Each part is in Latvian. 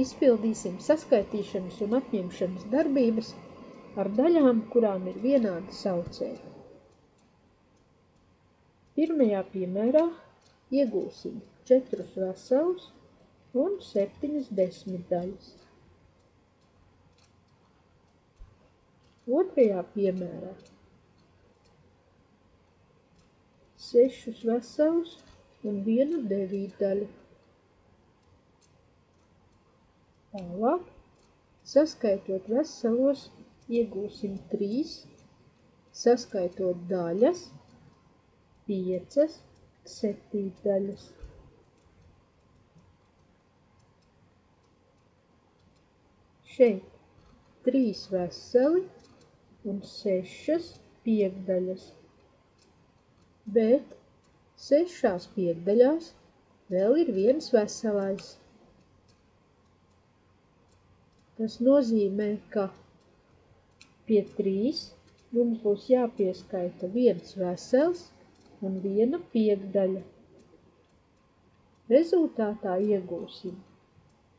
izpildīsim saskaitīšanas un atņemšanas darbības ar daļām, kurām ir vienādi saucēji. Pirmajā piemērā iegūsim 4 veselus un 7 desmitdaļas. Otrajā piemērā 6 veselus un 1 devītdaļu. Tālāk, saskaitot veselos, iegūsim 3, saskaitot daļas 5 septītdaļas. Šeit 3 veseli un 6 piekdaļas, bet 6 piekdaļās vēl ir 1 veselais. Tas nozīmē, ka pie 3 mums būs jāpieskaita 1 vesels un 1 piekdaļa. Rezultātā iegūsim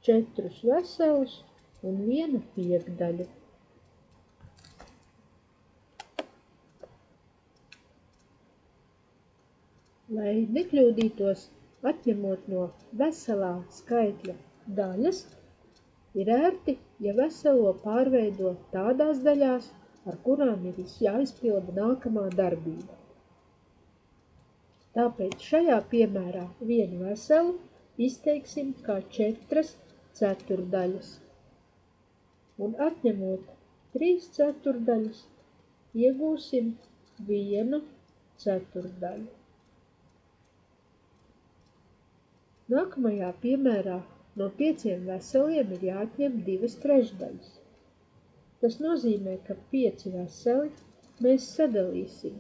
4 veselus un 1 piekdaļu. Lai nekļūdītos atņemot no veselā skaitļa daļas, ir ērti, ja veselo pārveido tādās daļās, ar kurām ir jāizpilda nākamā darbība. Tāpēc šajā piemērā 1 veselu izteiksim kā 4 ceturdaļas. Un atņemot 3 ceturdaļas, iegūsim 1 ceturdaļu. Nākamajā piemērā no 5 veseliem ir jāatņem 2 trešdaļas. Tas nozīmē, ka 5 veseli mēs sadalīsim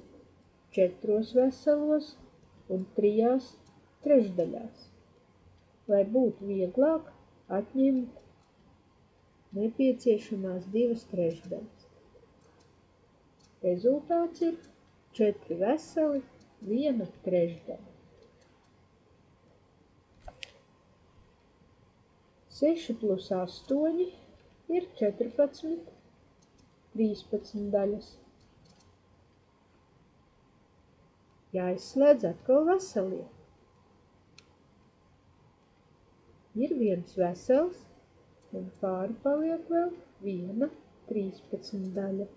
4 veselos un 3 trešdaļās, lai būtu vieglāk atņemt nepieciešamās 2 trešdaļas. Rezultāts ir 4 veseli, 1 trešdaļa. 6 plus 8 ir 14, 13 daļas. Jāizslēdz atkal veselie. Ir 1 vesels un pāri paliek vēl 1 13 daļa.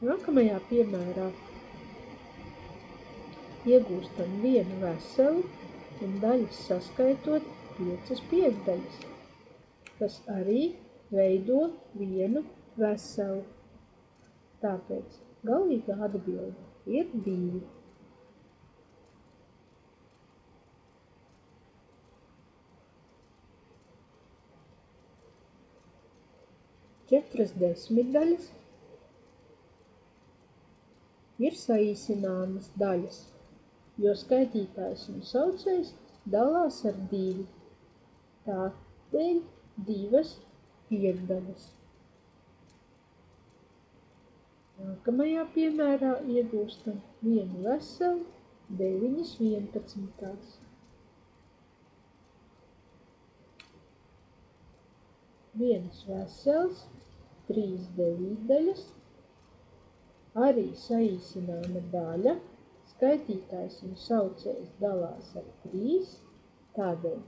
Nākamajā piemērā iegūstam 1 veselu un daļas saskaitot 5 piekdaļas, kas arī veido 1 veselu. Tāpēc galīgā atbilde ir 2. Četras desmitdaļas ir saīsināmas daļas, jo skaitītājs un saucējs dalās ar 2. Tādēļ 2 piekdaļas. Nākamajā piemērā iegūstam 1 veselu, 9 11. 1 vesels, 3 devītdaļas, arī saīsināma daļa, skaitītājs un saucējs dalās ar 3, tādēļ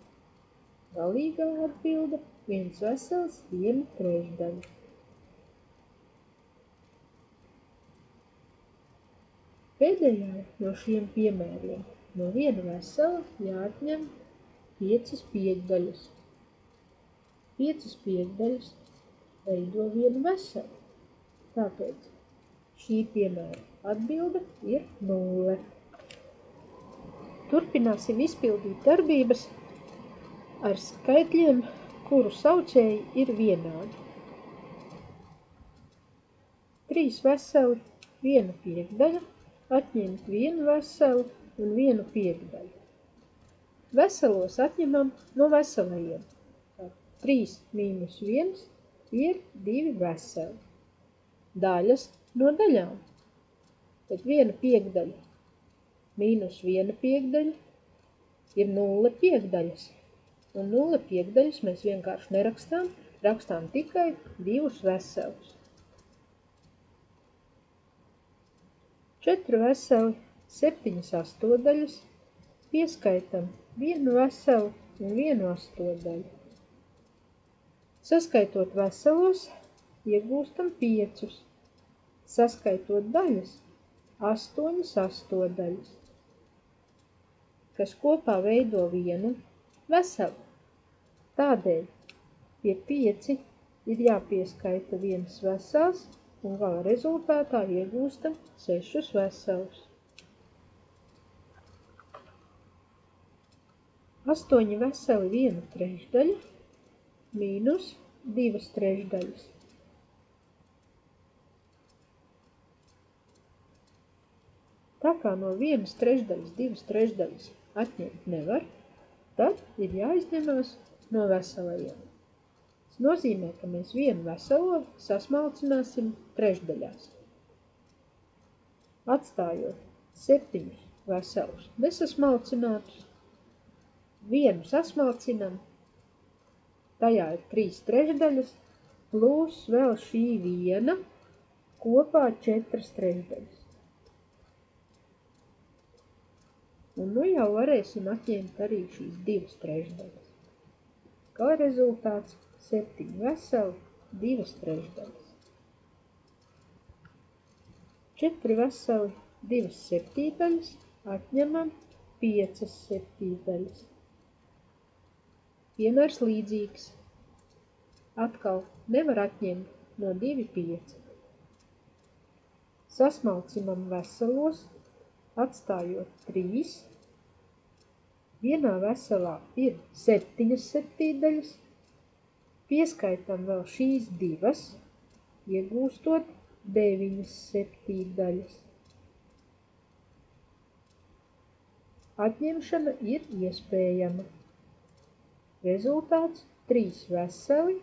galīgā atbilde 1 vesels, 1 trešdaļa. Pēdējā no šiem piemēriem no 1 vesela jāatņem 5 piekdaļas. 5 piekdaļas veido 1 veselu, tāpēc šī piemēra atbilde ir 0. Turpināsim izpildīt darbības ar skaitļiem, kuru saucēji ir vienādi. 3 veseli, 1 piekdaļa, atņemt 1 veselu un 1 piekdaļu. Veselos atņemam no veselajiem. 3 mīnus 1 ir 2 veseli. Daļas no daļām. Tad 1 piekdaļa mīnus 1 piekdaļa ir 0 piekdaļas. Un 0 piekdaļas mēs vienkārši nerakstām, rakstām tikai 2 veselus. 4 veseli, 7 astodaļas, pieskaitam 1 veselu un 1 astodaļu. Saskaitot veselos, iegūstam 5. Saskaitot daļas, 8 astodaļas, kas kopā veido 1 veselu. Tādēļ pie 5 ir jāpieskaita 1 vesels, un gala rezultātā iegūstam 6 veselus. 8 veseli 1 trešdaļa mīnus 2 trešdaļas. Tā kā no 1 trešdaļas 2 trešdaļas atņemt nevar, tad ir jāizņemās no veselajiem. Tas nozīmē, ka mēs 1 veselo sasmalcināsim trešdaļās. Atstājot 7 veselus nesasmalcinātus, 1 sasmalcinam, tajā ir 3 trešdaļas, plus vēl šī 1, kopā 4 trešdaļas. Un nu jau varēsim atņemt arī šīs 2 trešdaļas. Kā rezultāts 7 veseli, 2 trešdaļas. 4 veseli, 2 septīdaļas, atņemam 5 septīdaļas. Piemērs līdzīgs. Atkal nevar atņemt no 2 5. Sasmalcinam veselos, atstājot 3. Vienā veselā ir 7 septīdaļas, pieskaitam vēl šīs 2, iegūstot 9 septīdaļas. Atņemšana ir iespējama. Rezultāts 3 veseli,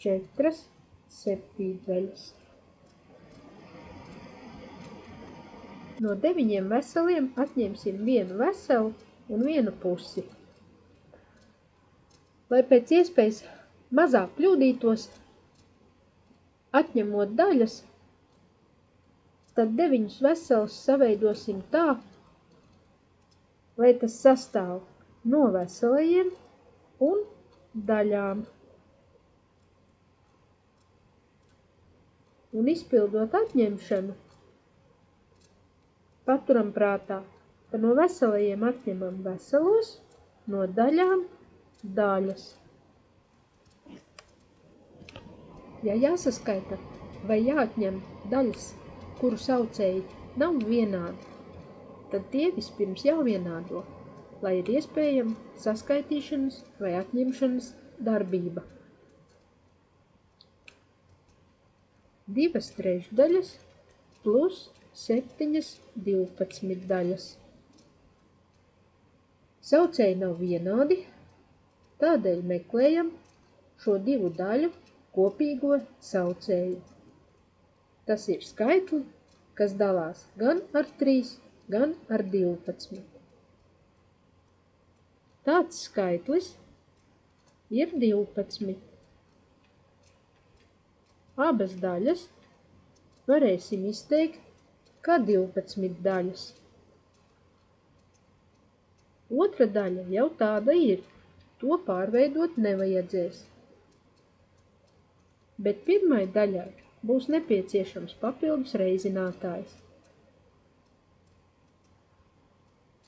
4 septīdaļas. No 9 veseliem atņemsim 1 veselu un 1 pusi. Lai pēc iespējas mazāk kļūdītos, atņemot daļas, tad 9 veselus saveidosim tā, lai tas sastāv no veselajiem un daļām. Un izpildot atņemšanu, paturam prātā, ka no veselajiem atņemam veselos, no daļām daļas. Ja jāsaskaita vai jāatņem daļas, kuru saucēji nav vienādi, tad tie vispirms jāvienādo, lai ir iespējama saskaitīšanas vai atņemšanas darbība. 2 trešdaļas plus 7 12 daļas. Saucēji nav vienādi, tādēļ meklējam šo 2 daļu kopīgo saucēju. Tas ir skaitli, kas dalās gan ar 3, gan ar 12. Tāds skaitlis ir 12. Abas daļas varēsim izteikt kā 12 daļas. Otra daļa jau tāda ir, to pārveidot nevajadzēs. Bet pirmai daļai būs nepieciešams papildus reizinātājs.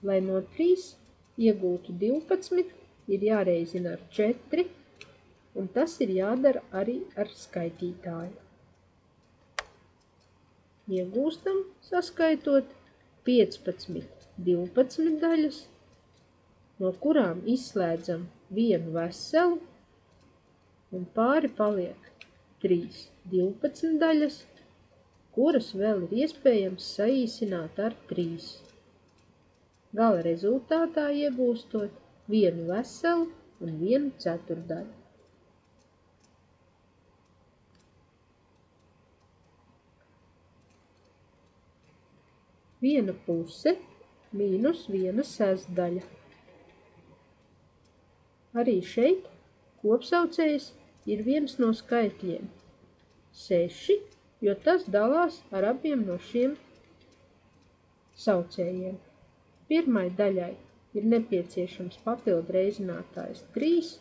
Lai no 3 iegūtu 12, ir jāreizina ar 4, un tas ir jādara arī ar skaitītāju. Iegūstam, saskaitot 15 12 daļas, no kurām izslēdzam 1 veselu, un pāri paliek 3 12 daļas, kuras vēl ir iespējams saīsināt ar 3. Gala rezultātā iegūstot 1 veselu un 1 ceturdaļu. 1 puse mīnus 1 sestdaļa. Arī šeit kopsaucējs ir viens no skaitļiem 6, jo tas dalās ar abiem no šiem saucējiem. Pirmai daļai ir nepieciešams papildu reizinātājs 3,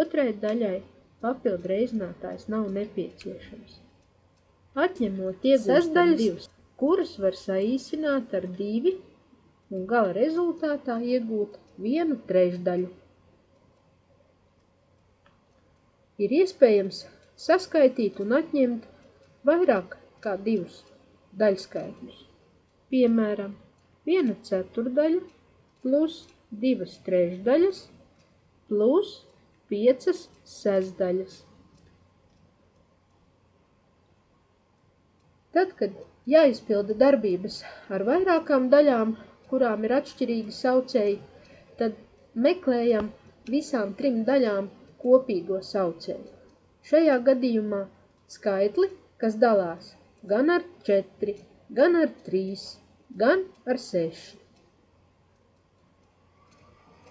otrai daļai papildu reizinātājs nav nepieciešams. Atņemot iegūstam 2, kuras var saīsināt ar 2 un gala rezultātā iegūt 1/3. Ir iespējams saskaitīt un atņemt vairāk kā 2 daļskaitļus. Piemēram, 1/4 plus 2/3 plus 5 sestdaļas. Tad, kad jāizpilda darbības ar vairākām daļām, kurām ir atšķirīgi saucēji, tad meklējam visām 3 daļām kopīgo saucēju. Šajā gadījumā skaitli, kas dalās gan ar 4, gan ar 3, gan ar 6.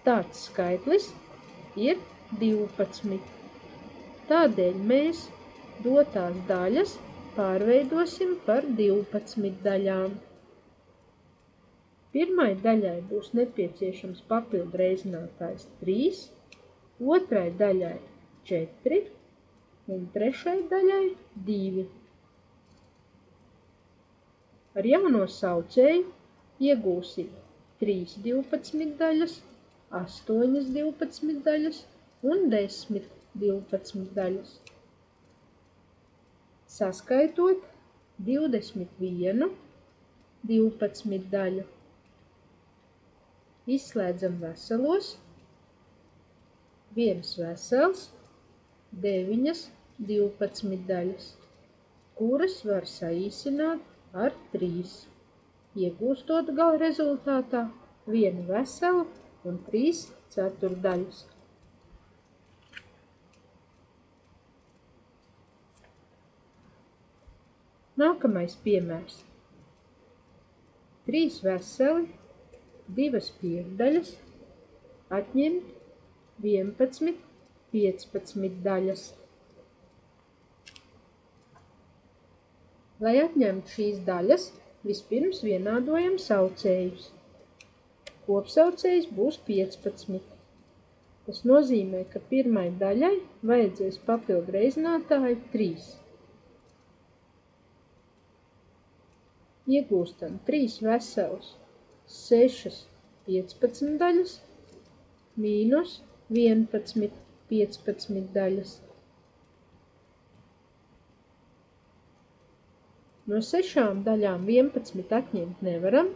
Tāds skaitlis ir 12. Tādēļ mēs dotās daļas pārveidosim par 12 daļām. Pirmai daļai būs nepieciešams papildu reizinātājs 3, otrai daļai 4 un trešai daļai 2. Ar jauno saucēju iegūsim 3 12 daļas, 8 12 daļas un 10 12 daļas. Saskaitot 21 12 daļu. Izslēdzam veselos, 1 vesels, 9 12 daļas, kuras var saīsināt ar 3, iegūstot gala rezultātā 1 veselu un 3 ceturdaļas. Nākamais piemērs. 3 veseli, 2 piekdaļas, atņemt 11 15 daļas. Lai atņemtu šīs daļas, vispirms vienādojam saucējus. Kopsaucējs būs 15. Tas nozīmē, ka pirmai daļai vajadzēs papildu reizinātāju 3. Iegūstam 3 veselus, 6 15 daļas, mīnus 11 15 daļas. No 6 daļām 11 atņemt nevaram,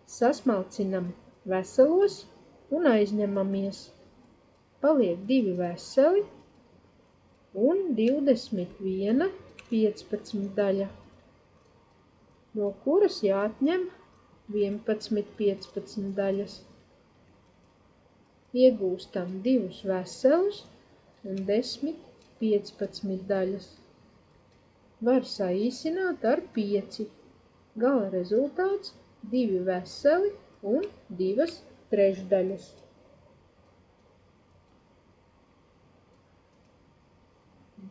sasmalcinam veselos un aizņemamies. Paliek 2 veseli un 21 15 daļa, no kuras jāatņem 11 15 daļas. Iegūstam 2 veselus un 10 15 daļas. Var saīsināt ar 5. Gala rezultāts 2 veseli un 2 trešdaļas.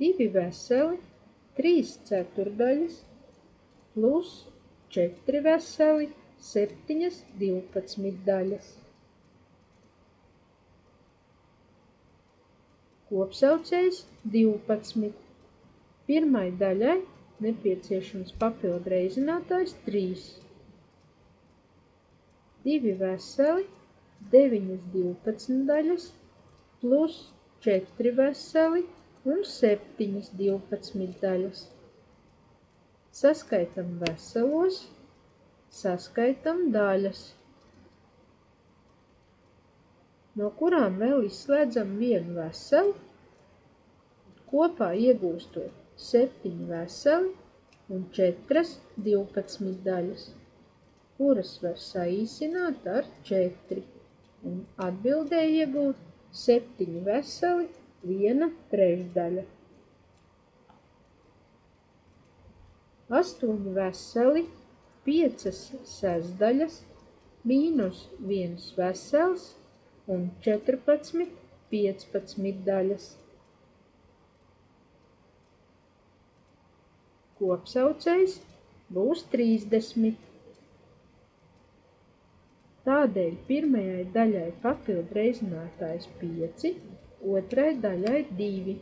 2 veseli, 3 ceturdaļas plus 4 veseli, 7 12 daļas. Kopsaucējs 12. Pirmai daļai nepieciešams papildu reizinātājs 3. 2 veseli, 9 12 daļas plus 4 veseli un 7 12 daļas. Saskaitam veselos, saskaitam daļas, no kurām vēl izslēdzam 1 veselu, kopā iegūstot 7 veseli un 4 12 daļas, kuras var saīsināt ar 4 un atbildē iegūt 7 veseli, 1 trešdaļa. 8 veseli, 5 sestdaļas mīnus 1 vesels un 14 15 daļas. Kopsaucējs būs 30. Tādēļ pirmajai daļai papildu reizinātājs 5, otrai daļai 2.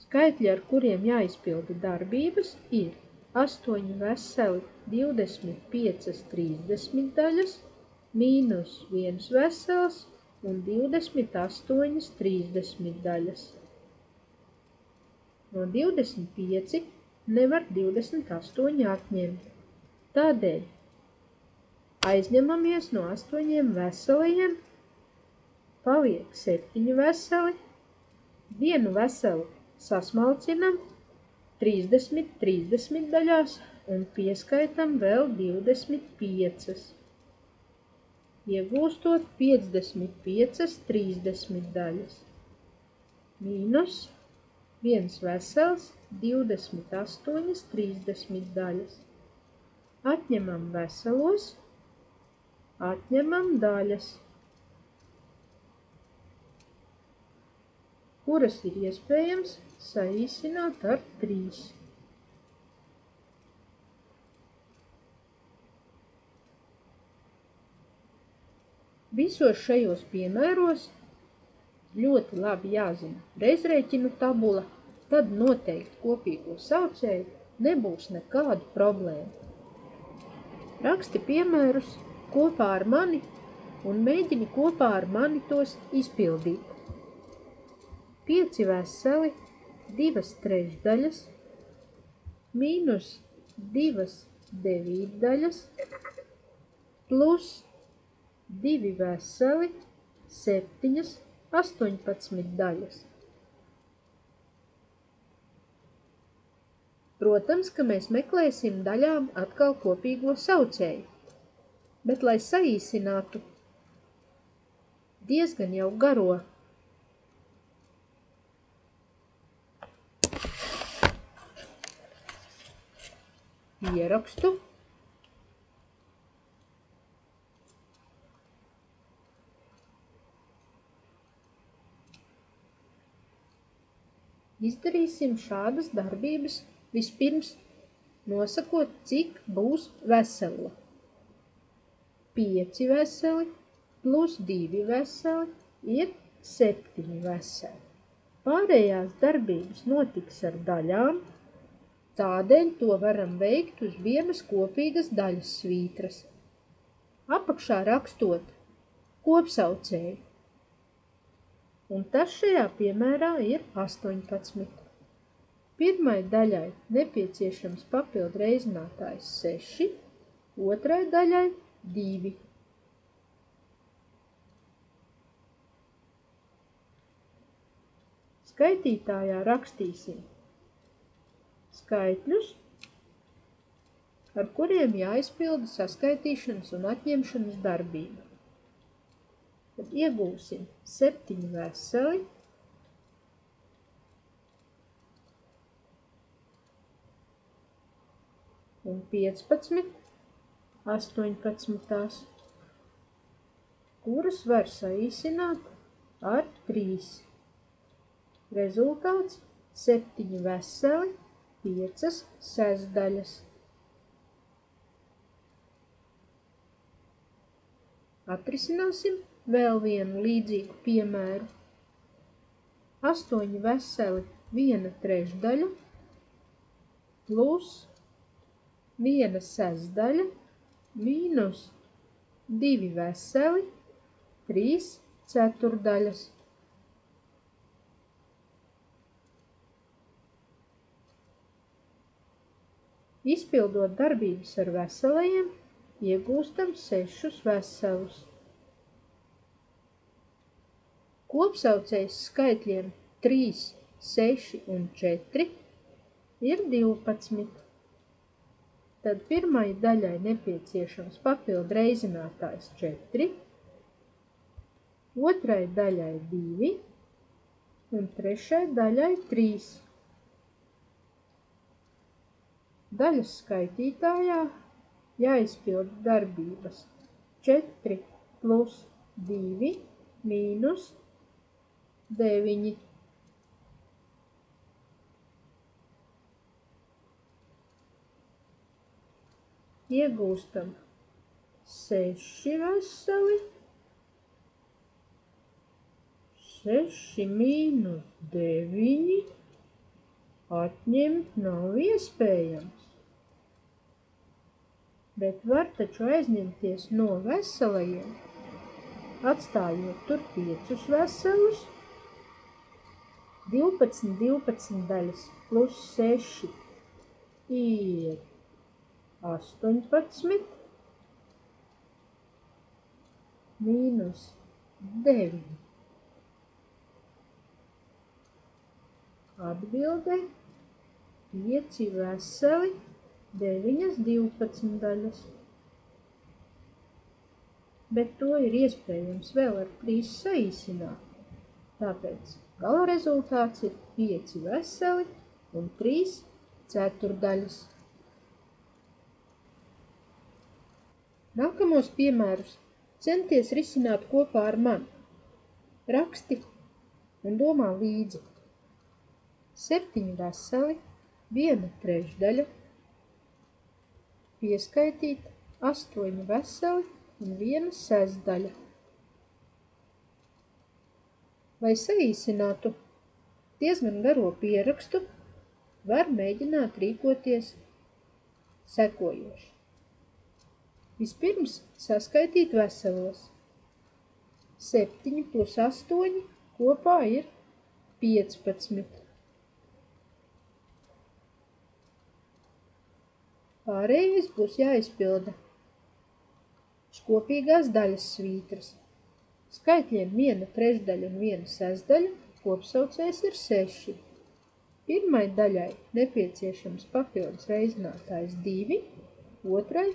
Skaitļi, ar kuriem jāizpilda darbības, ir 8 veseli 25 30 daļas, mīnus 1 vesels un 28 30 daļas. No 25 nevar 28 atņemt. Tādēļ aizņemamies no 8 veselajiem, paliek 7 veseli, 1 veselu sasmalcinam 30 daļās un pieskaitam vēl 25, iegūstot 55 30 daļas. Mīnus 1 vesels 28 30 daļas. Atņemam veselos, atņemam daļas, kuras ir iespējams saīsināt ar 3. Visos šajos piemēros ļoti labi jāzina reizrēķinu tabula, tad noteikti kopīgo saucēju nebūs nekādu problēmu. Raksti piemērus kopā ar mani un mēģini kopā ar mani tos izpildīt. 5 veseli 2 trešdaļas mīnus 2 devītdaļas plus 2 veseli 7 18 daļas. Protams, ka mēs meklēsim daļām atkal kopīgo saucēju, bet, lai saīsinātu diezgan jau garo ierakstu, izdarīsim šādas darbības, vispirms nosakot, cik būs veselo. 5 veseli plus 2 veseli ir 7 veseli. Pārējās darbības notiks ar daļām, tādēļ to varam veikt uz vienas kopīgas daļas svītras. Apakšā rakstot kopsaucēju, un tas šajā piemērā ir 18. Pirmai daļai nepieciešams papildu reizinātājs 6, otrai daļai 2. Skaitītājā rakstīsim skaitļus, ar kuriem jāizpilda saskaitīšanas un atņemšanas darbība. Tad iegūsim 7 veseli, un 15 18, kuras var saīsināt ar 3. Rezultāts 7 veseli 5 sestdaļas. Atrisināsim vēl vienu līdzīgu piemēru. 8 veseli 1 trešdaļa plus 1 sestdaļa mīnus 2 veseli 3 ceturdaļas. Izpildot darbības ar veselajiem, iegūstam 6 veselus. Kopsaucējs skaitļiem 3, 6 un 4 ir 12. Tad pirmai daļai nepieciešams papildu reizinātājs 4, otrai daļai 2 un trešai daļai 3. daļas skaitītājā jāizpilda darbības 4 plus 2 mīnus 9. Iegūstam 6 veseli, 6 mīnus 9 atņemt nav iespējams. Bet var taču aizņemties no veselajiem, atstājot tur 5 veselus, 12 daļas plus 6 ir 18 mīnus 9. Atbilde 5 veseli, 9 12 daļas. Bet to ir iespējams vēl ar 3 saīsināt. Tāpēc gala rezultāts ir 5 veseli un 3 ceturdaļas. Nākamos piemērus centies risināt kopā ar mani. Raksti un domā līdzi. 7 veseli, 1 trešdaļa, pieskaitīt 8 veseli un 1 sestdaļa. Lai saīsinātu diezgan garo pierakstu, var mēģināt rīkoties sekojoši. Vispirms saskaitīt veselos. 7 plus 8 kopā ir 15. Pārējais būs jāizpilda uz kopīgās daļas svītras. Skaitļiem 1 trešdaļa un 1 sestdaļa kopsaucējs ir 6. Pirmai daļai nepieciešams papildus reizinātājs 2, otrai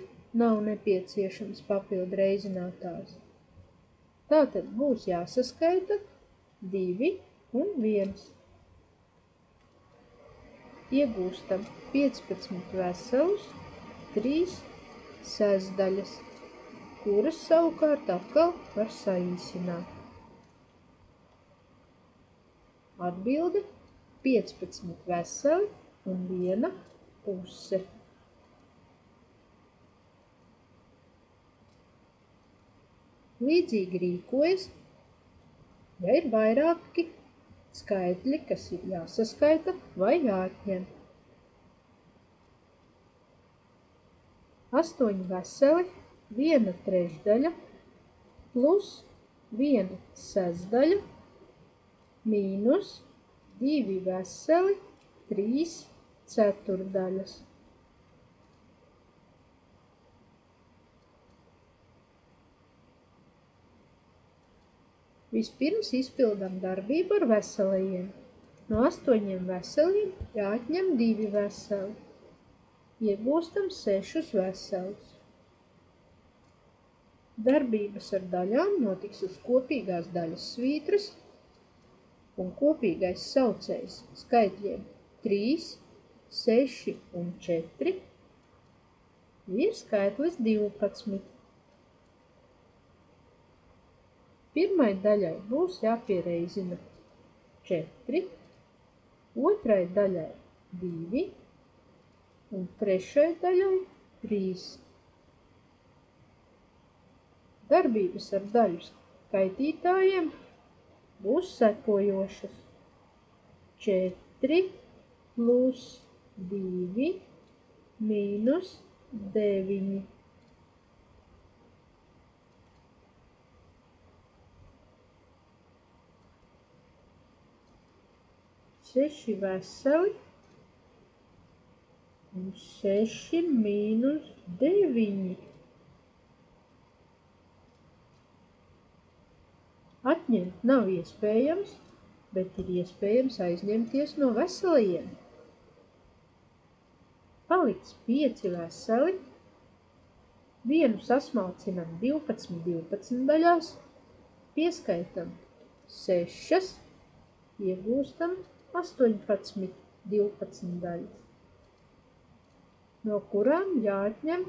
nav nepieciešams papildu reizinātājs. Tātad būs jāsaskaita 2 un 1. Iegūstam 15 veselus, 3 sestdaļas, kuras savukārt atkal var saīsināt. Atbilde 15 veseli un 1 puse. Līdzīgi rīkojas, ja ir vairāki skaitļi, kas ir jāsaskaita vai jāatņem. 8 veseli, 1 trešdaļa plus 1 sestdaļa mīnus 2 veseli, 3 ceturdaļas. Vispirms izpildam darbību ar veselajiem. No 8 veseliem jāatņem 2 veseli. Iegūstam 6 veselus. Darbības ar daļām notiks uz kopīgās daļas svītras, un kopīgais saucējs skaitļiem 3, 6 un 4 ir skaitlis 12. Pirmai daļai būs jāpiereizina 4, otrai daļai 2 un trešai daļai 3. Darbības ar daļu skaitītājiem būs sekojošas. 4 plus 2 mīnus 9. Seši veseli un 6 mīnus 9. Atņemt nav iespējams, bet ir iespējams aizņemties no veselajiem. Paliks 5 veseli, vienu sasmalcinam 12 daļās, pieskaitam 6, iegūstam 18 12 daļas. no kurām jāatņem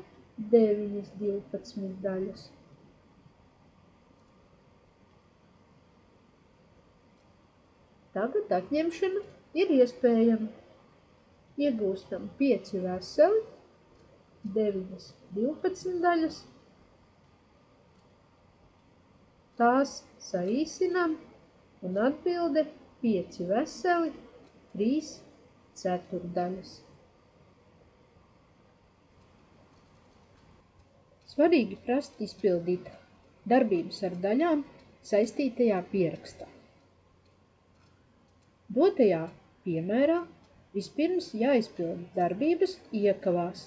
9 12 daļas. Tagad atņemšana ir iespējama. Iegūstam 5 veseli, 9 12 daļas. Tās saīsinām un atbilde 5 veseli, 3 ceturdaļas. Svarīgi prast izpildīt darbības ar daļām saistītajā pierakstā. Dotajā piemērā vispirms jāizpilda darbības iekavās.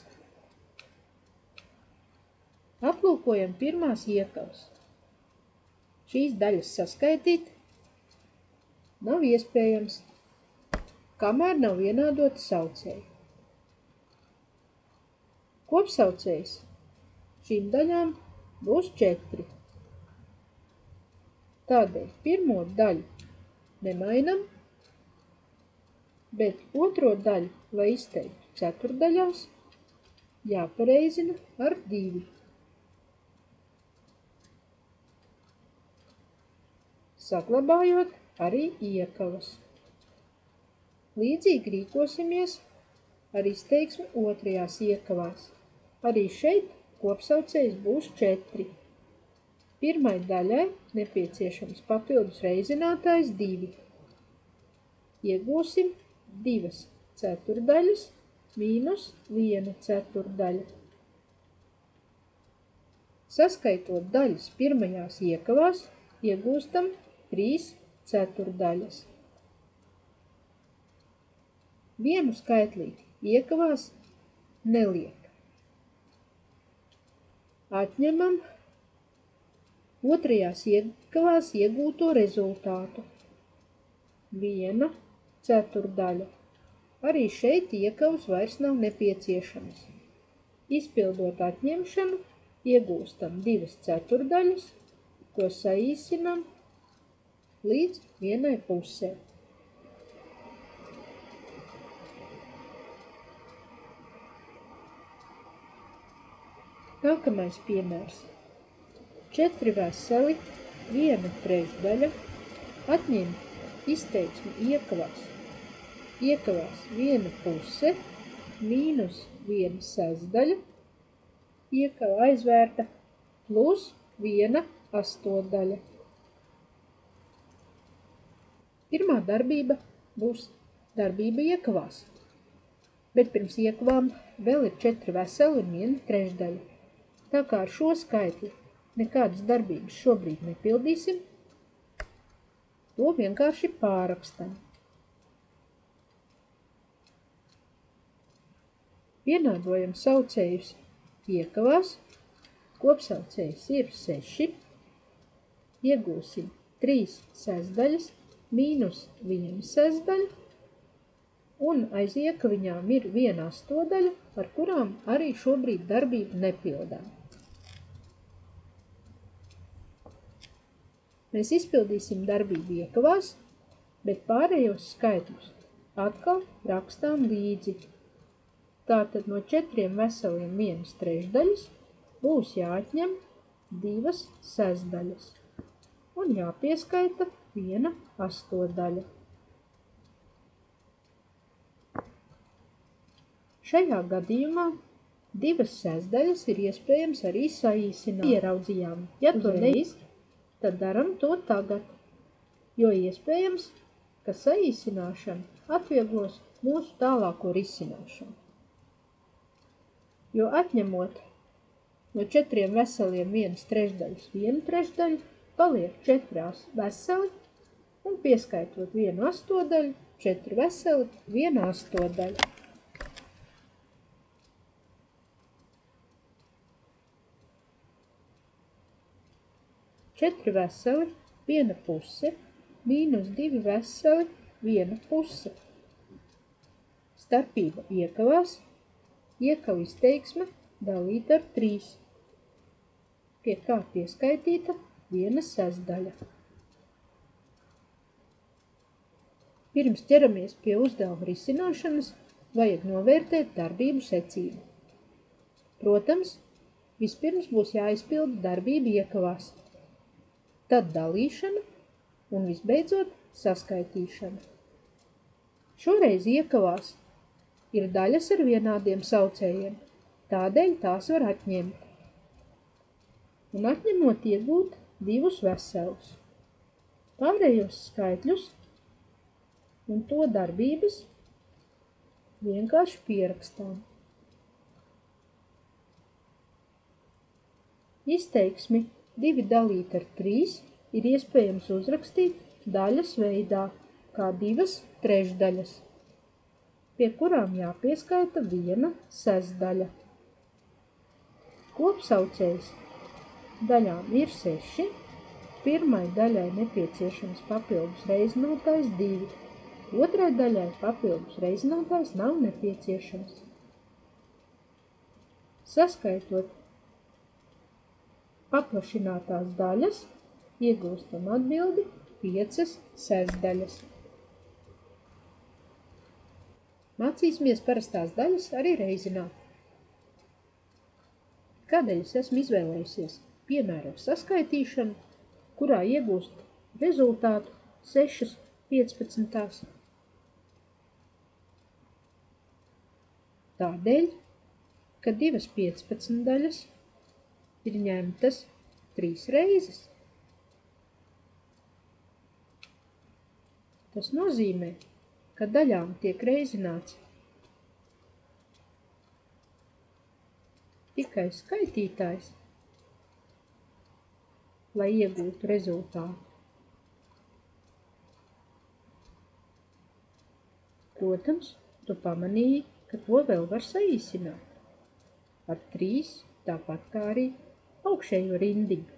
Aplūkojam pirmās iekavas. Šīs daļas saskaitīt nav iespējams, kamēr nav vienādoti saucēji. Kopsaucējs šīm daļām būs 4. Tādēļ pirmo daļu nemainam, bet otro daļu, lai izteiktu ceturdaļās, jāpareizina ar 2. Saglabājot arī iekavas. Līdzīgi rīkosimies ar izteiksmi otrajās iekavās. Arī šeit kopsaucējs būs 4. Pirmai daļai nepieciešams papildus reizinātājs 2. Iegūsim 2 ceturdaļas mīnus 1 ceturdaļa. Skaitot daļas pirmajās iekavās, iegūstam 3 ceturdaļas. Vienu skaitlīti iekavās neliek. Atņemam otrajās iekavās iegūto rezultātu. 1 ceturdaļa. Arī šeit iekavas vairs nav nepieciešamas. Izpildot atņemšanu, iegūstam 2 ceturdaļas, ko saīsinam līdz 1 pusē. Nākamais piemērs. 4 veseli, 1 trešdaļa, atņemt izteiksmi iekavās. Iekavās 1 puse, mīnus 1 sestdaļa, iekava aizvērta, plus 1 astotdaļa. Pirmā darbība būs darbība iekavās, bet pirms iekavām vēl ir 4 veseli un 1 trešdaļa. Tā kā ar šo skaitli nekādas darbības šobrīd nepildīsim, to vienkārši pārrakstam. Vienādojam saucējus iekavās, kopsaucējs ir 6, iegūsim 3 sestdaļas, mīnus 1 sestdaļa, un aiz iekaviņām ir 1 astotdaļa, ar kurām arī šobrīd darbību nepildām. Mēs izpildīsim darbību iekavās, bet pārējos skaitļus atkal rakstām līdzi. Tātad no 4 veseliem 1 trešdaļas būs jāatņem 2 sestdaļas un jāpieskaita 1 astotdaļa. Šajā gadījumā 2 sestdaļas ir iespējams arī saīsināt. Ieraudzījām, ja to neiz, tad daram to tagad, jo iespējams, ka saīsināšana atvieglos mūsu tālāko risināšanu. Jo atņemot no 4 veseliem 1 trešdaļas 1 trešdaļu, paliek 4 veseli un pieskaitot 1 astotdaļu, 4 veseli, 1 astotdaļa. Četri veseli, 1 puse, mīnus 2 veseli, 1 puse. Starpība iekavās, iekavu izteiksme dalīta ar 3, pie kā pieskaitīta 1 sestdaļa. Pirms ķeramies pie uzdevuma risināšanas, vajag novērtēt darbību secību. Protams, vispirms būs jāizpilda darbība iekavās, tad dalīšana un visbeidzot saskaitīšana. Šoreiz iekavās ir daļas ar vienādiem saucējiem, tādēļ tās var atņemt. Un atņemot iegūt divus veselus. Pārējos skaitļus un to darbības vienkārši pierakstām. Izteiksmi 2 dalīt ar 3 ir iespējams uzrakstīt daļas veidā, kā 2 trešdaļas, pie kurām jāpieskaita 1 sestdaļa. Kopsaucējs daļām ir 6, pirmai daļai nepieciešams papildus reizinātājs 2, otrai daļai papildus reizinātājs nav nepieciešams. Saskaitot paplašinātās daļas, iegūstam atbildi 5 sestdaļas. Mācīsimies parastās daļas arī reizināt. Kādēļ es esmu izvēlējusies piemēram saskaitīšanu, kurā iegūst rezultātu 6 15. Tādēļ, ka 2 15 daļas ir ņemtas 3 reizes. Tas nozīmē, ka daļām tiek reizināts tikai skaitītājs, lai iegūtu rezultātu. Protams, tu pamanīji, ka to vēl var saīsināt ar 3, tāpat kā arī augšējo rindiņu.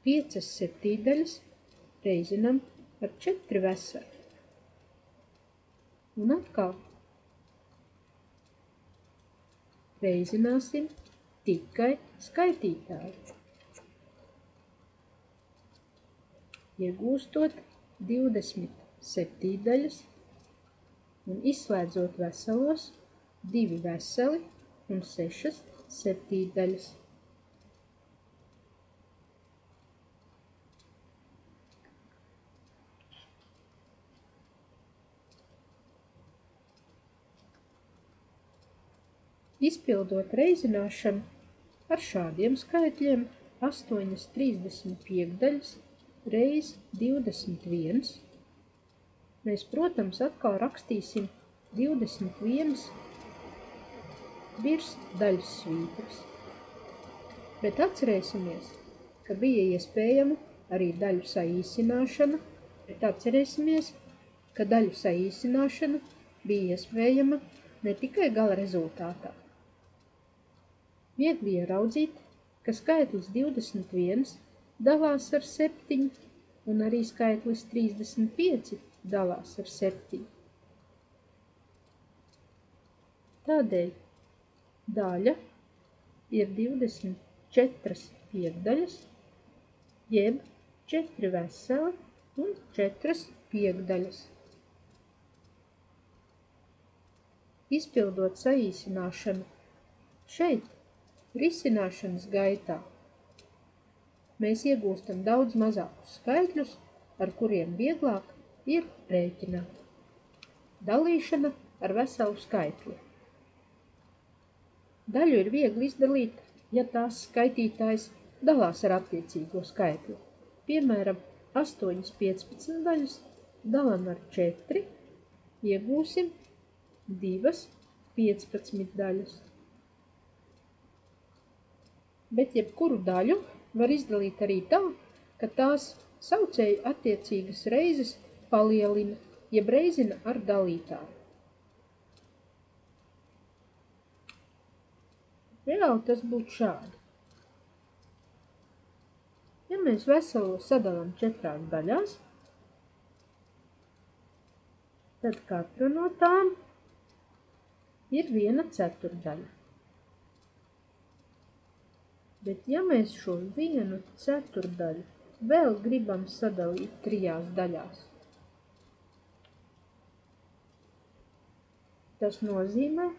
Piecas septīdaļas reizinam ar 4 veseli. Un atkal reizināsim tikai skaitītāju, iegūstot 20 septīdaļas un izslēdzot veselos 2 veseli un 6 septīdaļas. Izpildot reizināšanu ar šādiem skaitļiem 8 35 reiz 21, mēs, protams, atkal rakstīsim 21 virs daļas svītras. Bet atcerēsimies, ka bija iespējama arī daļu saīsināšana, bija iespējama ne tikai gala rezultātā. Viegli ieraudzīt, ka skaitlis 21 dalās ar 7 un arī skaitlis 35 dalās ar 7. Tādēļ daļa ir 24 piekdaļas, jeb 4 veseli un 4 piekdaļas. Izpildot saīsināšanu šeit, risināšanas gaitā, mēs iegūstam daudz mazākus skaitļus, ar kuriem vieglāk ir rēķināt. Dalīšana ar veselu skaitli. Daļu ir viegli izdalīt, ja tās skaitītājs dalās ar attiecīgo skaitli. Piemēram, 8 15 daļas dalam ar 4, iegūsim 2 15 daļas. Bet jebkuru daļu var izdalīt arī tā, ka tās saucēju attiecīgas reizes palielina, jeb reizina ar dalītāju. Reāli tas būtu šādi. Ja mēs veselo sadalām 4 daļās, tad katra no tām ir 1/4. Bet ja mēs šo 1/4 vēl gribam sadalīt 3 daļās. Tas nozīmē,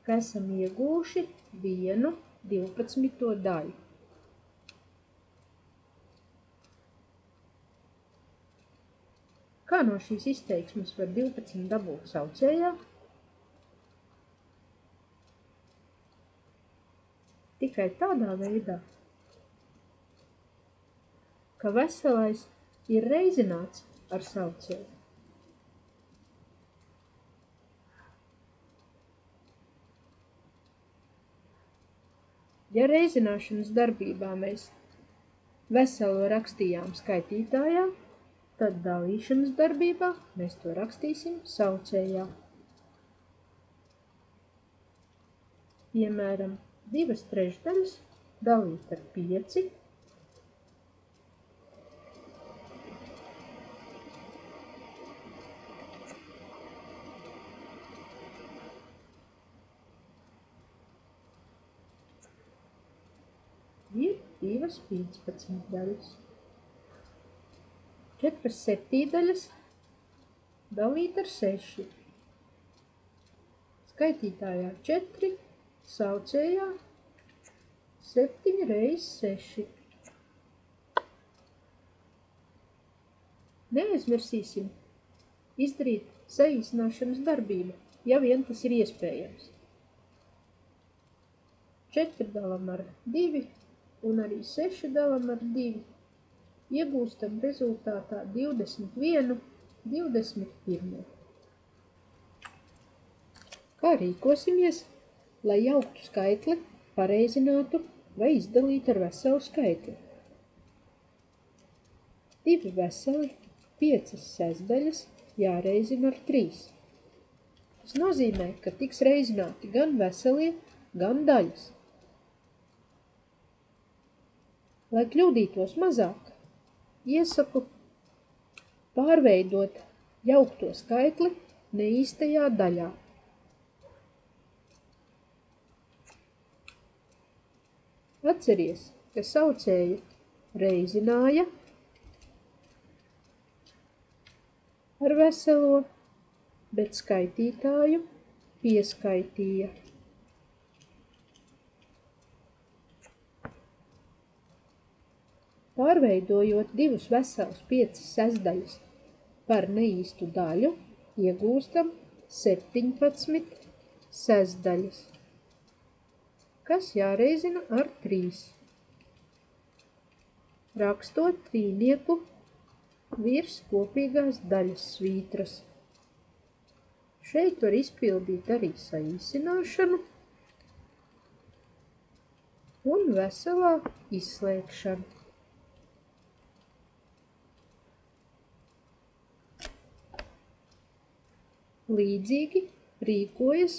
ka esam iegūši vienu 12. daļu. Kā no šīs izteiksmes var 12 dabūt saucējā? Tikai tādā veidā, ka veselais ir reizināts ar saucēju. Ja reizināšanas darbībā mēs veselo rakstījām skaitītājā, tad dalīšanas darbībā mēs to rakstīsim saucējā. Piemēram, 2/3 dalīt ar 5. Ir 2/15 daļas. 4/7 dalīt ar 6. Skaitītājā 4, saucējā 7 reizes 6. Neaizmirsīsim izdarīt saīsināšanas darbību, ja vien tas ir iespējams. 4 dalam ar 2 un arī 6 dalam ar 2. Iegūstam rezultātā 21, 21. Kā rīkosimies, lai jauktu skaitli pareizinātu vai izdalītu ar veselu skaitli? 2 veseli, 5 sestdaļas jāreizina ar 3. Tas nozīmē, ka tiks reizināti gan veselie, gan daļas. Lai kļūdītos mazāk, iesaku pārveidot jaukto skaitli neīstajā daļā. Atceries, ka saucēju reizināja ar veselo, bet skaitītāju pieskaitīja. Pārveidojot 2 veselus 5 sestdaļas par neīstu daļu, iegūstam 17 sestdaļas, kas jāreizina ar 3. Rakstot trīnieku virs kopīgās daļas svītras. Šeit var izpildīt arī saīsināšanu un veselā izslēgšanu. Līdzīgi rīkojas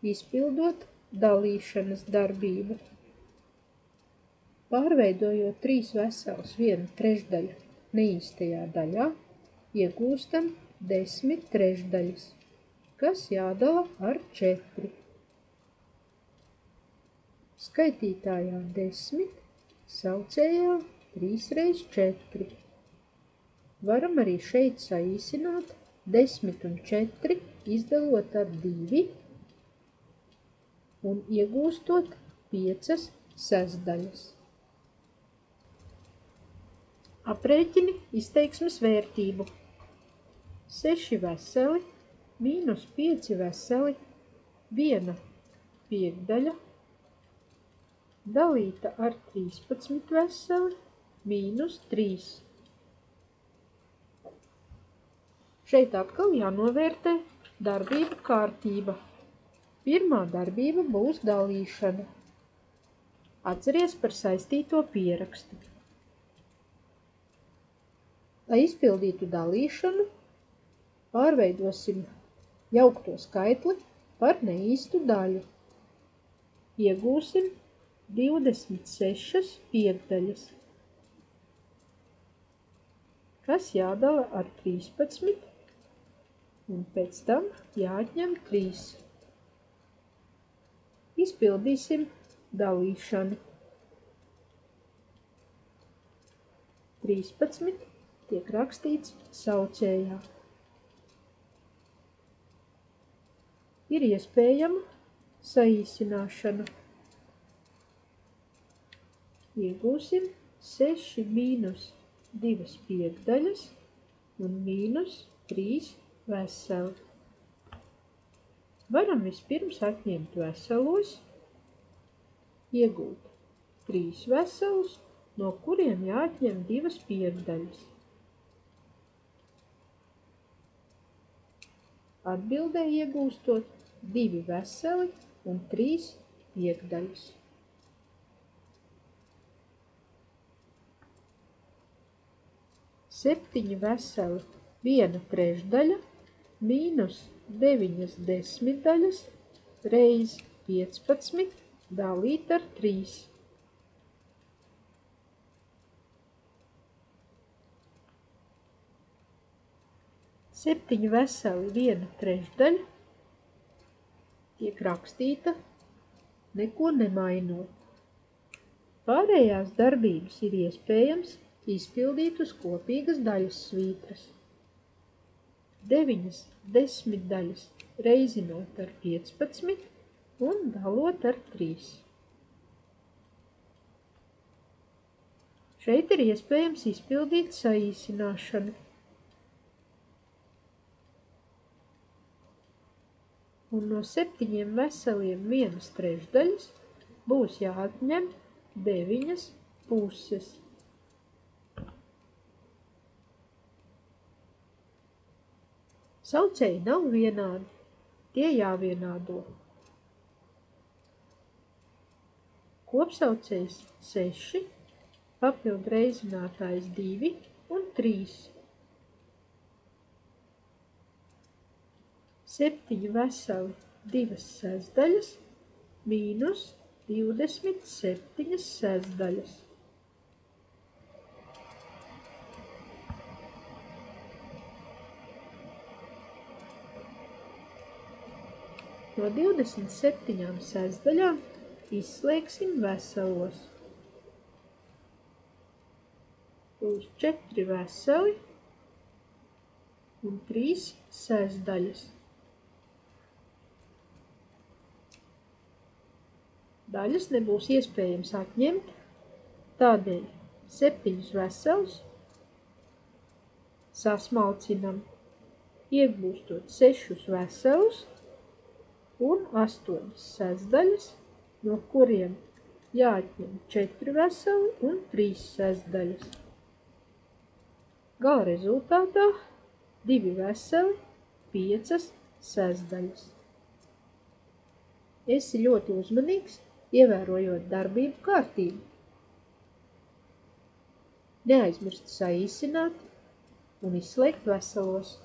izpildot dalīšanas darbību. Pārveidojot 3 veselus 1/3 neīstajā daļā, iegūstam 10 trešdaļas, kas jādala ar 4. Skaitītājā 10, saucējā 3 reiz 4. Varam arī šeit saīsināt 10 un 4, izdalot ar 2 un iegūstot 5 sestdaļas. Aprēķini izteiksmes vērtību. 6 veseli mīnus 5 veseli 1 piekdaļa dalīta ar 13 veseli mīnus 3. Šeit atkal jānovērtē darbību kārtība. Pirmā darbība būs dalīšana. Atceries par saistīto pierakstu. Lai izpildītu dalīšanu, pārveidosim jaukto skaitli par neīstu daļu. Iegūsim 26 piekdaļas, kas jādala ar 13 un pēc tam jāatņem 3. Izpildīsim dalīšanu. 13 tiek rakstīts saucējā. Ir iespējama saīsināšana. Iegūsim 6 mīnus 2 piekdaļas un mīnus 3 veseli. Varam vispirms atņemt veselos, iegūt 3 veselus, no kuriem jāatņem 2 piekdaļas. Atbildē iegūstot 2 veseli un 3 piekdaļas. 7 veseli 1/3 mīnus 9 desmitaļas reiz 15 dalīt ar 3. Septiņi veseli 1/3 tiek rakstīta, neko nemainot. Pārējās darbības ir iespējams izpildīt uz kopīgas daļas svītras. 9 desmitdaļas reizinot ar 15 un dalot ar 3. Šeit ir iespējams izpildīt saīsināšanu. Un no 7 veseliem 1/3 būs jāatņem 9 puses. Saucēji nav vienādi, tie jāvienādo. Kopsaucējs 6, papildu reizinātājs 2 un 3. 7 veseli 2 sestdaļas mīnus 27 sestdaļas. No 27 sestdaļām izslēgsim veselos. Būs 4 veseli un 3 sestdaļas. Daļas nebūs iespējams atņemt, tādēļ 7 veselus sasmalcinam, iegūstot 6 veselus un 8 sestdaļas, no kuriem jāatņem 4 veseli un 3 sestdaļas. Gala rezultātā 2 veseli, 5 sestdaļas. Esi ļoti uzmanīgs, ievērojot darbību kārtību. Neaizmirst saīsināt un izslēgt veselos.